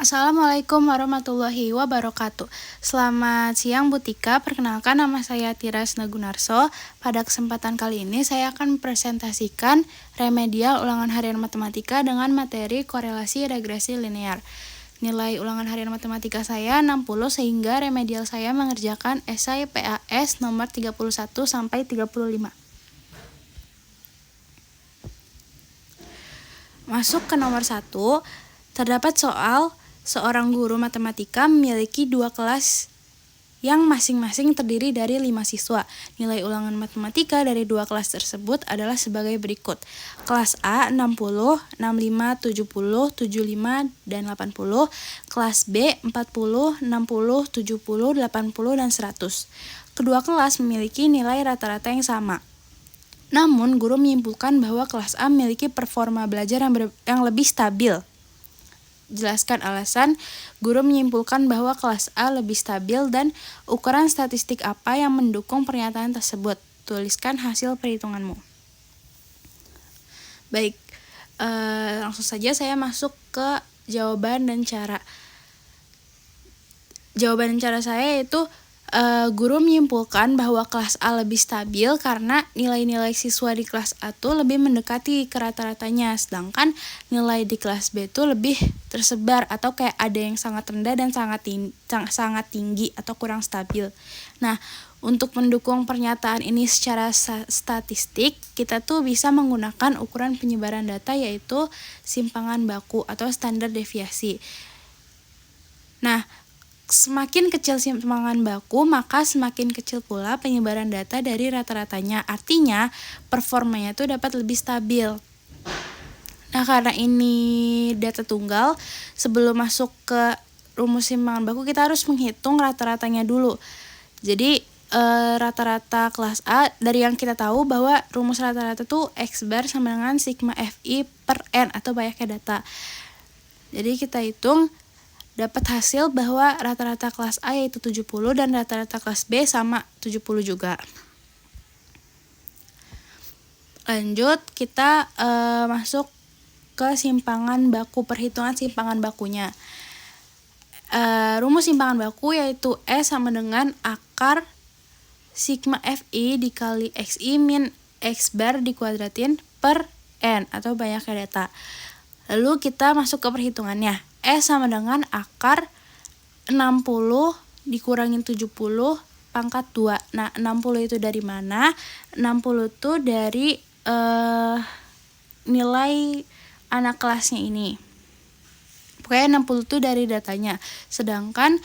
Assalamualaikum warahmatullahi wabarakatuh. Selamat siang Bu Tika, perkenalkan nama saya Tiras Nagunarso. Pada kesempatan kali ini saya akan mempresentasikan remedial ulangan harian matematika dengan materi korelasi regresi linear. Nilai ulangan harian matematika saya 60 sehingga remedial saya mengerjakan esai PAS nomor 31 sampai 35. Masuk ke nomor 1, terdapat soal seorang guru matematika memiliki 2 kelas yang masing-masing terdiri dari 5 siswa. Nilai ulangan matematika dari 2 kelas tersebut adalah sebagai berikut. Kelas A 60, 65, 70, 75, dan 80. Kelas B 40, 60, 70, 80, dan 100. Kedua kelas memiliki nilai rata-rata yang sama. Namun, guru menyimpulkan bahwa kelas A memiliki performa belajar yang lebih stabil. Jelaskan alasan. Guru menyimpulkan bahwa kelas A lebih stabil dan ukuran statistik apa yang mendukung pernyataan tersebut. Tuliskan hasil perhitunganmu. Baik, langsung saja saya masuk ke jawaban dan cara. Jawaban dan cara saya yaitu guru menyimpulkan bahwa kelas A lebih stabil karena nilai-nilai siswa di kelas A tuh lebih mendekati ke rata-ratanya, sedangkan nilai di kelas B tuh lebih tersebar atau kayak ada yang sangat rendah dan sangat tinggi atau kurang stabil. Nah, untuk mendukung pernyataan ini secara statistik, kita tuh bisa menggunakan ukuran penyebaran data yaitu simpangan baku atau standar deviasi. Nah, semakin kecil simpangan baku, maka semakin kecil pula penyebaran data dari rata-ratanya. Artinya, performanya itu dapat lebih stabil. Nah, karena ini data tunggal, sebelum masuk ke rumus simpangan baku, kita harus menghitung rata-ratanya dulu. Jadi, rata-rata kelas A, dari yang kita tahu bahwa rumus rata-rata tuh X bar sama dengan sigma Fi per N atau banyaknya data. Jadi, kita hitung dapat hasil bahwa rata-rata kelas A yaitu 70 dan rata-rata kelas B sama 70 juga. Lanjut, kita masuk ke simpangan baku, perhitungan simpangan bakunya. Rumus simpangan baku yaitu S sama dengan akar sigma Fi dikali Xi min X bar dikuadratin per N atau banyaknya data. Lalu kita masuk ke perhitungannya. S sama dengan akar 60 dikurangin 70 pangkat 2. Nah, 60 itu dari mana? 60 itu dari nilai anak kelasnya ini. Pokoknya 60 itu dari datanya. Sedangkan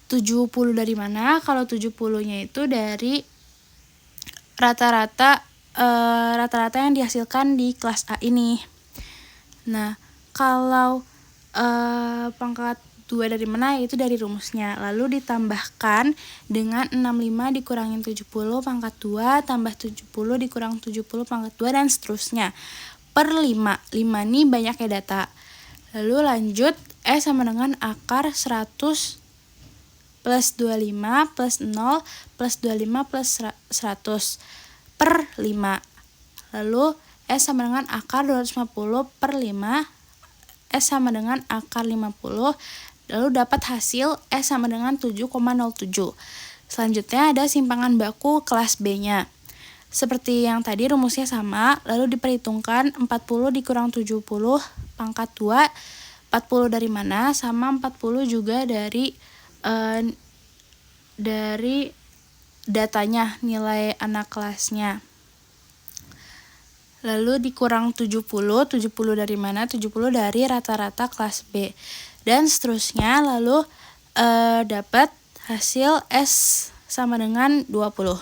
70 dari mana? Kalau 70-nya itu dari rata-rata yang dihasilkan di kelas A ini. Nah, kalau pangkat 2 dari mana, itu dari rumusnya. Lalu ditambahkan dengan 65 dikurangin 70 pangkat 2 tambah 70 dikurang 70 pangkat 2 dan seterusnya. Per 5. 5 ini banyaknya data. Lalu lanjut, S sama dengan akar 100 plus 25 plus 0 plus 25 plus 100 per 5. Lalu S sama dengan akar 250 per 5. S sama dengan akar 50, lalu dapat hasil S sama dengan 7,07. Selanjutnya ada simpangan baku kelas B-nya. Seperti yang tadi rumusnya sama, lalu diperhitungkan 40 dikurang 70 pangkat 2, 40 dari mana, sama 40 juga dari datanya, nilai anak kelasnya. Lalu dikurang 70 dari mana? 70 dari rata-rata kelas B. Dan seterusnya, lalu dapat hasil S sama dengan 20.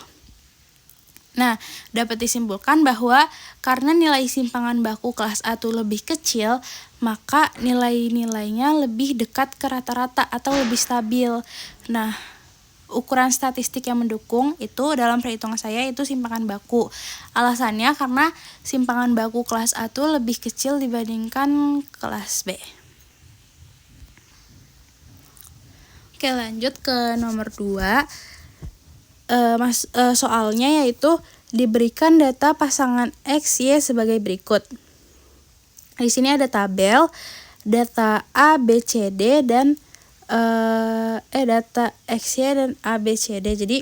Nah, dapat disimpulkan bahwa karena nilai simpangan baku kelas A itu lebih kecil, maka nilai-nilainya lebih dekat ke rata-rata atau lebih stabil. Nah, ukuran statistik yang mendukung itu dalam perhitungan saya itu simpangan baku. Alasannya karena simpangan baku kelas A itu lebih kecil dibandingkan kelas B. Oke, lanjut ke nomor 2. Soalnya yaitu diberikan data pasangan X, Y sebagai berikut. Di sini ada tabel data A, B, C, D dan data X, Y dan A, B, C, D. Jadi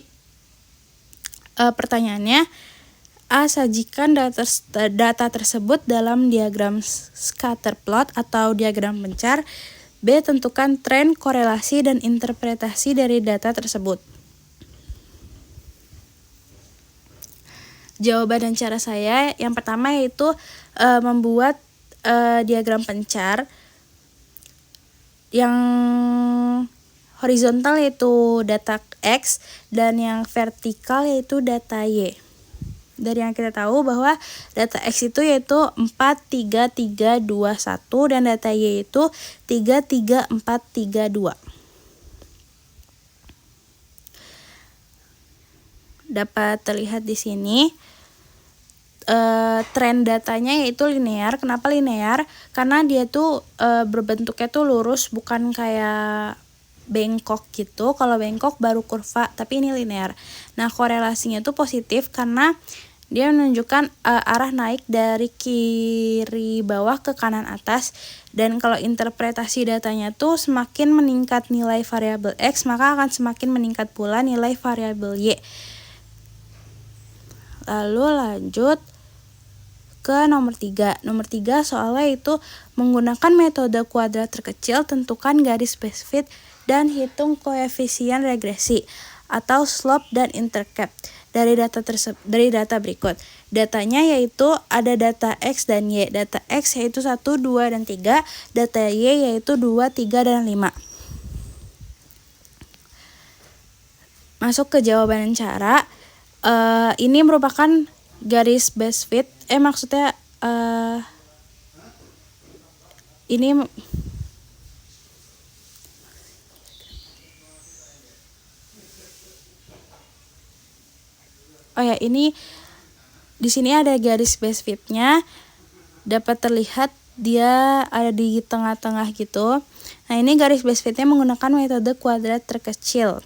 pertanyaannya, A. Sajikan data tersebut dalam diagram scatter plot atau diagram pencar. B. Tentukan tren, korelasi, dan interpretasi dari data tersebut. Jawaban dan cara saya yang pertama yaitu membuat diagram pencar. Yang horizontal yaitu data X dan yang vertikal yaitu data Y. Dari yang kita tahu bahwa data X itu yaitu 4, 3, 3, 2, 1 dan data Y itu 3, 3, 4, 3, 2. Dapat terlihat di sini tren datanya yaitu linear. Kenapa linear? Karena dia tuh berbentuknya tuh lurus, bukan kayak bengkok gitu. Kalau bengkok baru kurva, tapi ini linear. Nah, korelasinya tuh positif karena dia menunjukkan arah naik dari kiri bawah ke kanan atas. Dan kalau interpretasi datanya tuh semakin meningkat nilai variabel X, maka akan semakin meningkat pula nilai variabel Y. Lalu lanjut ke nomor 3. Nomor 3 soalnya itu menggunakan metode kuadrat terkecil, tentukan garis base fit dan hitung koefisien regresi atau slope dan intercept dari data berikut. Datanya yaitu ada data X dan Y. Data X yaitu 1, 2, dan 3. Data Y yaitu 2, 3, dan 5. Masuk ke jawaban dan cara. Ini merupakan garis base fit. Maksudnya ini ini di sini ada garis base fitnya. Dapat terlihat dia ada di tengah-tengah gitu. Nah, ini garis base fitnya menggunakan metode kuadrat terkecil.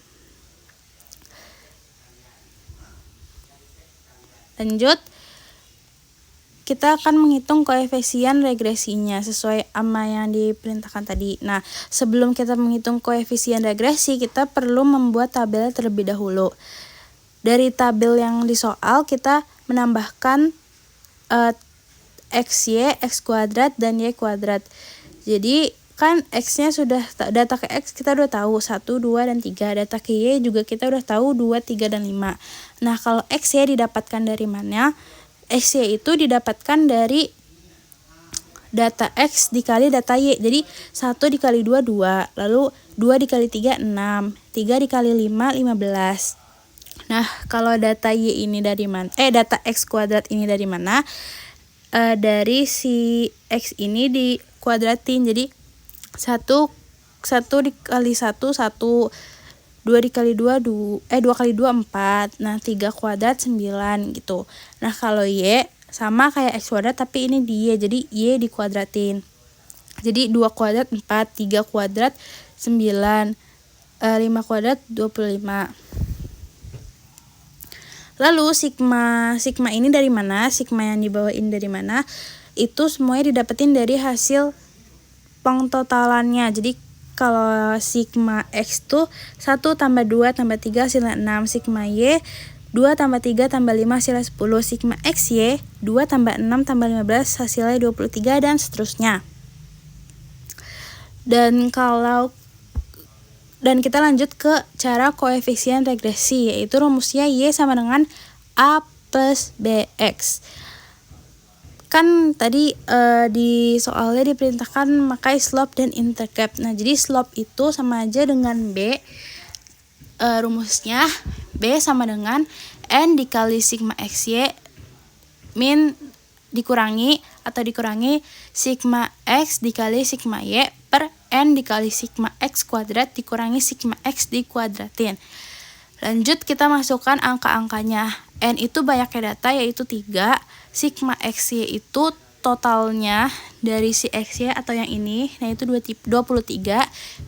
Lanjut, kita akan menghitung koefisien regresinya sesuai sama yang diperintahkan tadi. Nah, sebelum kita menghitung koefisien regresi, kita perlu membuat tabel terlebih dahulu. Dari tabel yang di soal, kita menambahkan XY, X kuadrat, dan Y kuadrat. Jadi, kan X-nya sudah, data ke X kita udah tahu 1, 2, dan 3. Data ke Y juga kita udah tahu 2, 3, dan 5. Nah, kalau XY didapatkan dari mana? XY itu didapatkan dari data X dikali data Y. Jadi 1 dikali 2, 2. Lalu 2 dikali 3, 6. 3 dikali 5, 15. Nah, kalau data Y ini dari mana? Data X kuadrat ini dari mana? Dari si X ini dikuadratin. Jadi 1 dikali 1, 1. 2 dikali 2, 2 kali 2, 4. Nah, 3 kuadrat 9 gitu. Nah, kalau Y sama kayak X kuadrat tapi ini di Y. Jadi Y dikuadratin. Jadi 2 kuadrat 4, 3 kuadrat 9, 5 kuadrat 25. Lalu sigma ini dari mana? Sigma yang di bawah ini dari mana? Itu semuanya didapetin dari hasil pengtotalannya. Jadi kalau sigma X tuh 1 tambah 2 tambah 3 hasilnya 6. Sigma Y 2 tambah 3 tambah 5 hasilnya 10. Sigma XY 2 tambah 6 tambah 15 hasilnya 23 dan seterusnya. Dan kita lanjut ke cara koefisien regresi, yaitu rumusnya Y sama dengan A plus BX. Kan tadi di soalnya diperintahkan memakai slope dan intercept. Nah, jadi slope itu sama aja dengan B. Rumusnya B sama dengan N dikali sigma XY min dikurangi sigma X dikali sigma Y per N dikali sigma X kuadrat dikurangi sigma X dikuadratin. Lanjut, kita masukkan angka-angkanya. N itu banyaknya data yaitu 3. Sigma XY itu totalnya dari si XY atau yang ini, nah itu 23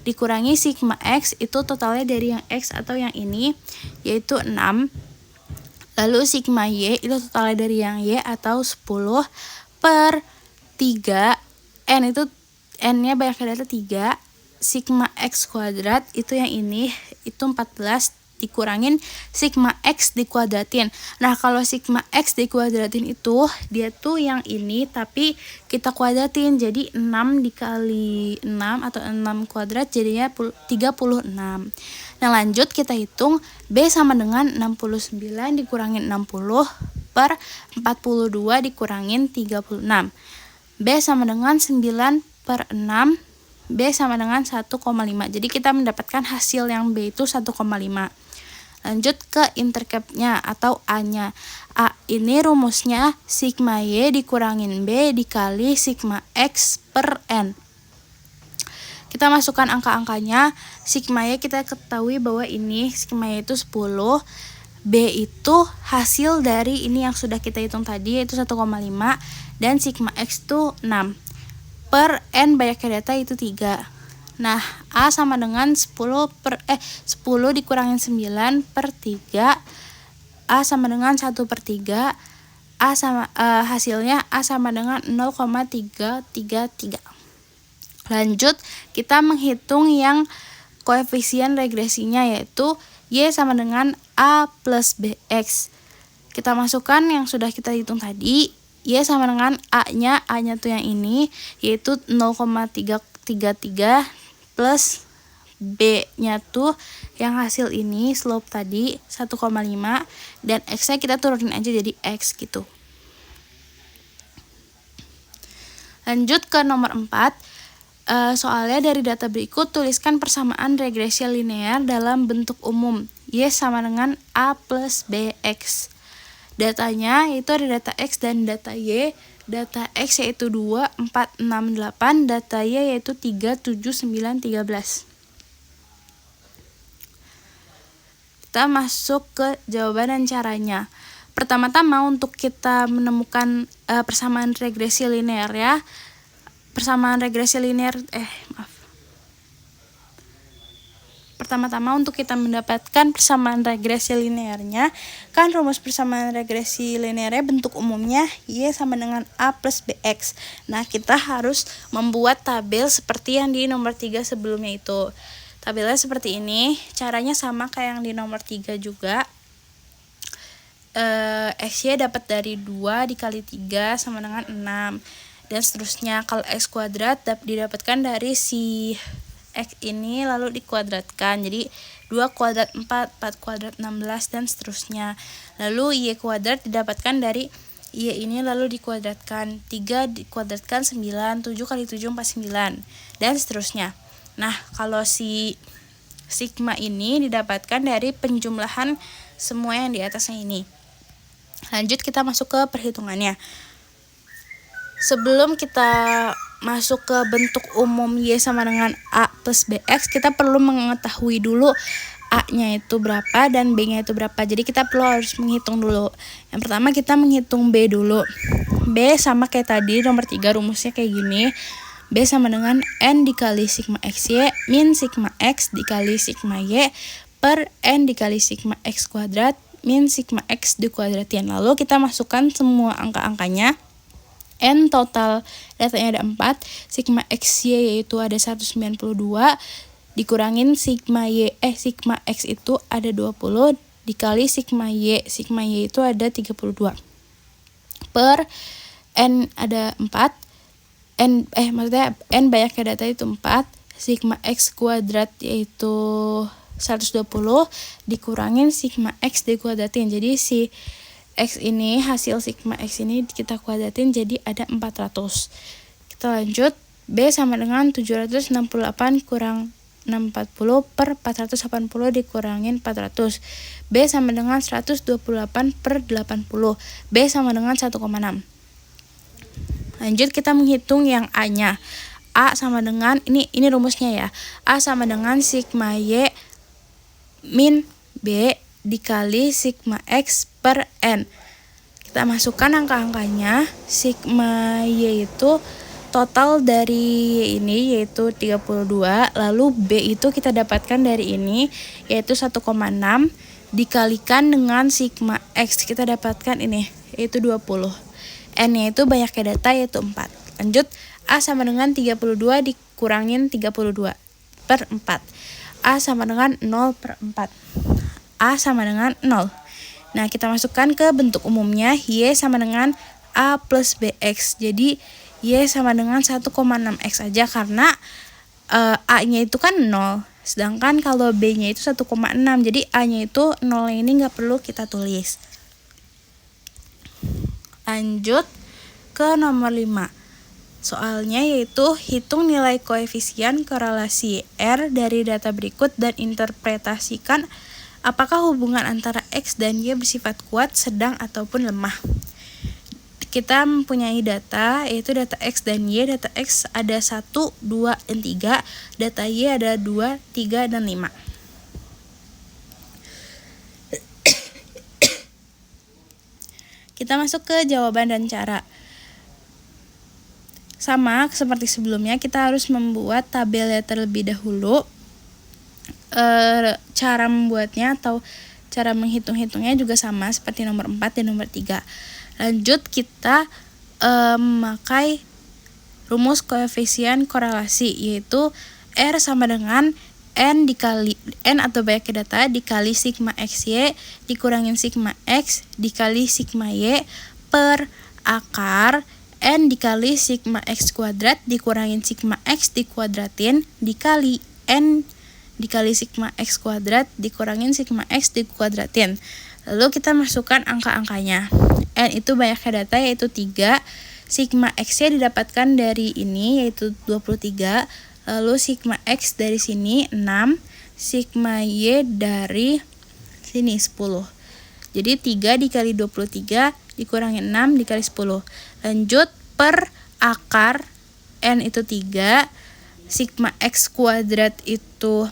dikurangi sigma X itu totalnya dari yang X atau yang ini yaitu 6. Lalu sigma Y itu totalnya dari yang Y atau 10 per 3. N itu N-nya banyaknya data 3, sigma X kuadrat itu yang ini, itu 14 dikurangin sigma X dikuadratin. Nah, kalau sigma X dikuadratin itu, dia tuh yang ini, tapi kita kuadratin, jadi 6 dikali 6 atau 6 kuadrat jadinya 36. Nah, lanjut kita hitung, B sama dengan 69 dikurangin 60 per 42 dikurangin 36. B sama dengan 9 per 6, B sama dengan 1,5. Jadi kita mendapatkan hasil yang B itu 1,5. Lanjut ke interceptnya atau A-nya. A ini rumusnya sigma Y dikurangin B dikali sigma X per N. Kita masukkan angka-angkanya. Sigma Y kita ketahui bahwa ini sigma Y itu 10. B itu hasil dari ini yang sudah kita hitung tadi, yaitu 1,5. Dan sigma X itu 6. Per N banyaknya data itu 3. Nah, A sama dengan 10 dikurangin 9 per 3. A sama dengan 1 per 3. Hasilnya A sama dengan 0,333. Lanjut, kita menghitung yang koefisien regresinya, yaitu Y sama dengan A plus BX. Kita masukkan yang sudah kita hitung tadi. Y sama dengan A-nya tuh yang ini, yaitu 0,333 plus B-nya tuh yang hasil ini, slope tadi 1,5, dan X-nya kita turunin aja jadi X gitu. Lanjut ke nomor 4. Soalnya dari data berikut, tuliskan persamaan regresi linear dalam bentuk umum. Y sama dengan A plus BX. Datanya itu ada data X dan data Y. Data X yaitu 2, 4, 6, 8. Data Y yaitu 3, 7, 9, 13. Kita masuk ke jawaban dan caranya. Pertama-tama untuk kita menemukan persamaan regresi linear ya. Pertama-tama untuk kita mendapatkan persamaan regresi linearnya, kan rumus persamaan regresi linearnya bentuk umumnya Y sama dengan A plus BX. Nah, kita harus membuat tabel seperti yang di nomor 3 sebelumnya itu. Tabelnya seperti ini, caranya sama kayak yang di nomor 3 juga. XY dapat dari 2 dikali 3 sama dengan 6. Dan seterusnya, kalau X kuadrat didapatkan dari si X ini lalu dikuadratkan, jadi 2 kuadrat 4, 4 kuadrat 16, dan seterusnya. Lalu Y kuadrat didapatkan dari Y ini lalu dikuadratkan, 3 dikuadratkan 9, 7 kali 7 49, dan seterusnya. Nah, kalau si sigma ini didapatkan dari penjumlahan semua yang di atasnya ini. Lanjut kita masuk ke perhitungannya. Sebelum kita masuk ke bentuk umum Y sama dengan A plus BX, kita perlu mengetahui dulu A-nya itu berapa dan B-nya itu berapa. Jadi kita harus menghitung dulu. Yang pertama kita menghitung B dulu. B sama kayak tadi nomor 3, rumusnya kayak gini. B sama dengan N dikali sigma XY min sigma X dikali sigma Y per N dikali sigma X kuadrat min sigma X dikuadratin. Lalu kita masukkan semua angka-angkanya. N total datanya ada 4, sigma XY yaitu ada 192, dikurangin sigma X itu ada 20, dikali sigma Y itu ada 32. Per N ada 4, N banyaknya data itu 4, sigma X kuadrat yaitu 120, dikurangin sigma X dikuadratin. Jadi si X ini, hasil sigma X ini kita kuadratin jadi ada 400. Kita lanjut, B sama dengan 768 kurang 640 per 480 dikurangin 400. B sama dengan 128 per 80. B sama dengan 1,6. Lanjut kita menghitung yang A-nya. A sama dengan, ini rumusnya ya. A sama dengan sigma Y min B dikali sigma X per N. Kita masukkan angka-angkanya. Sigma Y itu total dari ini yaitu 32, lalu B itu kita dapatkan dari ini yaitu 1,6 dikalikan dengan sigma X kita dapatkan ini yaitu 20. N-nya itu banyaknya data yaitu 4. Lanjut, A sama dengan 32 dikurangin 32 per 4. A sama dengan 0 per 4. A sama dengan 0. Nah, kita masukkan ke bentuk umumnya, Y sama dengan A plus BX. Jadi, Y sama dengan 1,6X aja karena A-nya itu kan 0. Sedangkan kalau B-nya itu 1,6. Jadi, A-nya itu 0 ini nggak perlu kita tulis. Lanjut ke nomor 5. Soalnya yaitu hitung nilai koefisien korelasi R dari data berikut dan interpretasikan apakah hubungan antara X dan Y bersifat kuat, sedang, ataupun lemah. Kita mempunyai data, yaitu data X dan Y. Data X ada 1, 2, dan 3. Data Y ada 2, 3, dan 5. Kita masuk ke jawaban dan cara. Sama seperti sebelumnya, kita harus membuat tabelnya terlebih dahulu. Cara membuatnya atau cara menghitung-hitungnya juga sama seperti nomor 4 dan nomor 3. Lanjut, kita memakai rumus koefisien korelasi, yaitu R sama dengan N dikali N atau banyaknya data dikali sigma XY dikurangin sigma X dikali sigma Y per akar N dikali sigma X kuadrat dikurangin sigma X dikuadratin dikali N dikali sigma X kuadrat dikurangin sigma X dikuadratin. Lalu kita masukkan angka-angkanya. N itu banyaknya data yaitu 3. Sigma X-nya didapatkan dari ini yaitu 23. Lalu sigma X dari sini 6. Sigma Y dari sini 10. Jadi 3 dikali 23 dikurangi 6 dikali 10. Lanjut per akar N itu 3. Sigma X kuadrat itu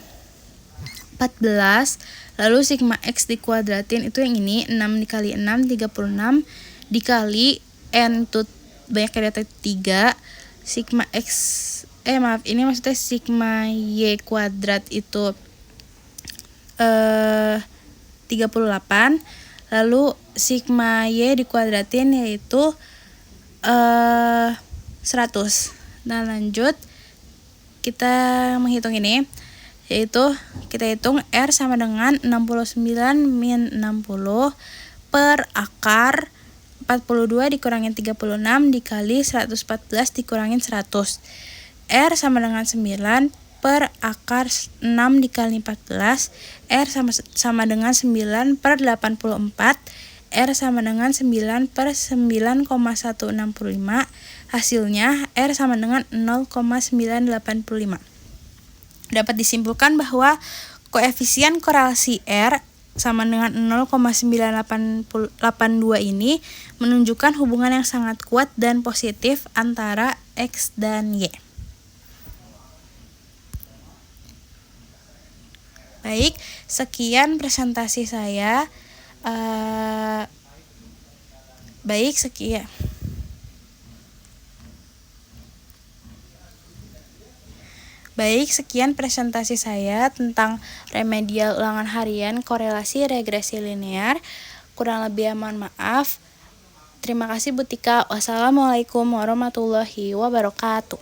14. Lalu sigma X dikuadratin itu yang ini 6 dikali 6 36 dikali N itu banyaknya data 3. Sigma X ini maksudnya sigma Y kuadrat itu 38. Lalu sigma Y dikuadratin yaitu 100. Nah, lanjut kita menghitung ini, yaitu kita hitung R sama dengan 69 min 60 per akar 42 dikurangin 36 dikali 114 dikurangin 100. R sama dengan 9 per akar 6 dikali 14. R sama dengan 9 per 84. R sama dengan 9 per 9,165. Hasilnya R sama dengan 0,985. Dapat disimpulkan bahwa koefisien korelasi R sama dengan 0,982 ini menunjukkan hubungan yang sangat kuat dan positif antara X dan Y. Baik, sekian presentasi saya. Sekian presentasi saya tentang remedial ulangan harian korelasi regresi linear. Kurang lebih mohon maaf. Terima kasih Bu Tika. Wassalamualaikum warahmatullahi wabarakatuh.